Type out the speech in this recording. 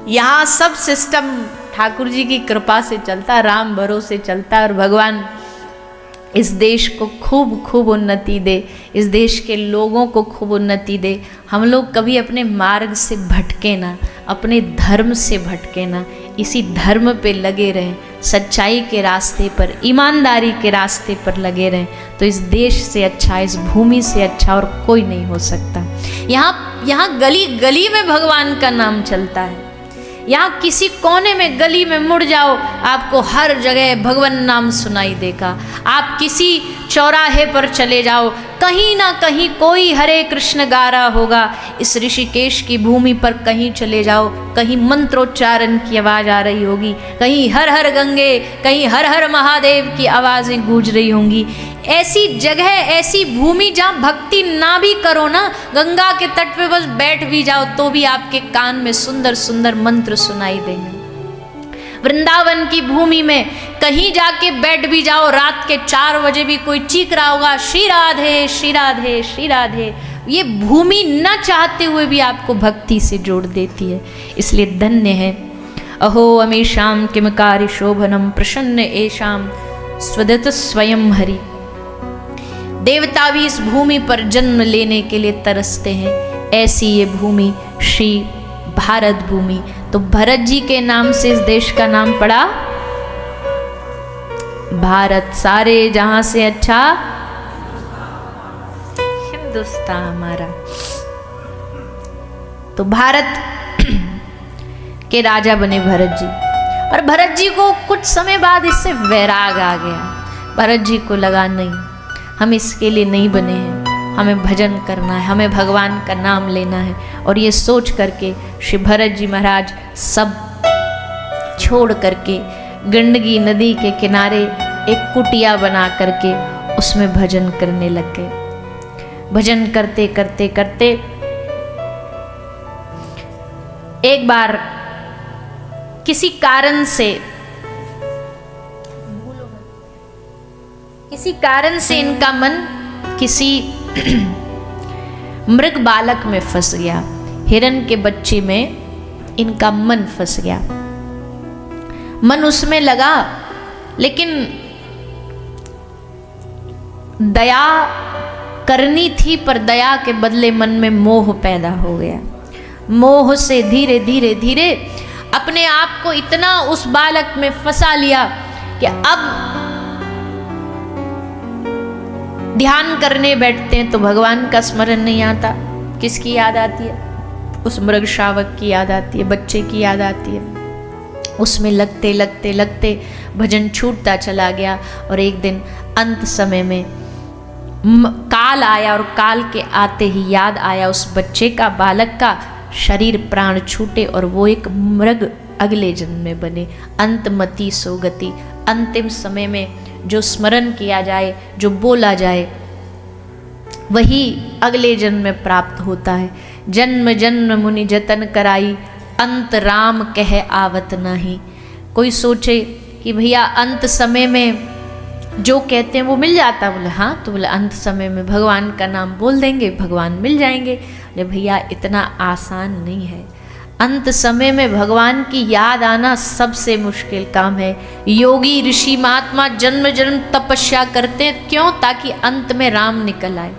यहाँ सब सिस्टम ठाकुर जी की कृपा से चलता, राम भरोसे चलता, और भगवान इस देश को खूब खूब उन्नति दे, इस देश के लोगों को खूब उन्नति दे। हम लोग कभी अपने मार्ग से भटके ना, अपने धर्म से भटके ना, इसी धर्म पे लगे रहें, सच्चाई के रास्ते पर, ईमानदारी के रास्ते पर लगे रहें, तो इस देश से अच्छा, इस भूमि से अच्छा और कोई नहीं हो सकता। यहाँ गली गली में भगवान का नाम चलता है। यहाँ किसी कोने में गली में मुड़ जाओ, आपको हर जगह भगवान नाम सुनाई देगा। आप किसी चौराहे पर चले जाओ, कहीं ना कहीं कोई हरे कृष्ण गा रहा होगा। इस ऋषिकेश की भूमि पर कहीं चले जाओ, कहीं मंत्रोच्चारण की आवाज़ आ रही होगी, कहीं हर हर गंगे, कहीं हर हर महादेव की आवाज़ें गूंज रही होंगी। ऐसी जगह, ऐसी भूमि जहाँ भक्ति ना भी करो ना, गंगा के तट पे बस बैठ भी जाओ तो भी आपके कान में सुंदर सुंदर मंत्र सुनाई देंगे। वृंदावन की भूमि में कहीं जाके बैठ भी जाओ, रात के 4 बजे भी कोई चीख रहा होगा, श्री राधे श्री राधे श्री राधे। ये भूमि न चाहते हुए भी आपको भक्ति से जोड़ देती है, इसलिए धन्य है। अहो अमीशाम किमकारी शोभनम प्रसन्न एशाम स्वदत स्वयं हरि। देवता भी इस भूमि पर जन्म लेने के लिए तरसते हैं, ऐसी ये भूमि श्री भारत भूमि। तो भरत जी के नाम से इस देश का नाम पड़ा भारत। सारे जहां से अच्छा हिंदुस्तान हमारा। तो भारत के राजा बने भरत जी, और भरत जी को कुछ समय बाद इससे वैराग आ गया। भरत जी को लगा नहीं, हम इसके लिए नहीं बने हैं, हमें भजन करना है, हमें भगवान का नाम लेना है। और ये सोच करके श्री भरत जी महाराज सब छोड़ करके गंडकी नदी के किनारे एक कुटिया बना करके उसमें भजन करने लग गए। भजन करते करते करते एक बार किसी कारण से इनका मन किसी मृग बालक में फंस गया, हिरण के बच्चे में इनका मन फंस गया। मन उसमें लगा, लेकिन दया करनी थी, पर दया के बदले मन में मोह पैदा हो गया। मोह से धीरे धीरे धीरे अपने आप को इतना उस बालक में फंसा लिया कि अब ध्यान करने बैठते हैं तो भगवान का स्मरण नहीं आता। किसकी याद आती है? उस मृग शावक की याद आती है, बच्चे की याद आती है। उसमें लगते लगते लगते भजन छूटता चला गया, और एक दिन अंत समय में काल आया, और काल के आते ही याद आया उस बच्चे का, बालक का शरीर प्राण छूटे और वो एक मृग अगले जन्म में बने। अंतमति सोगति, अंतिम समय में जो स्मरण किया जाए, जो बोला जाए, वही अगले जन्म में प्राप्त होता है। जन्म जन्म मुनि जतन कराई, अंत राम कह आवत नहीं। कोई सोचे कि भैया अंत समय में जो कहते हैं वो मिल जाता, बोले हाँ, तो बोले अंत समय में भगवान का नाम बोल देंगे, भगवान मिल जाएंगे। बोले भैया इतना आसान नहीं है। अंत समय में भगवान की याद आना सबसे मुश्किल काम है। योगी ऋषि महात्मा जन्म जन्म तपस्या करते हैं, क्यों? ताकि अंत में राम निकल आए।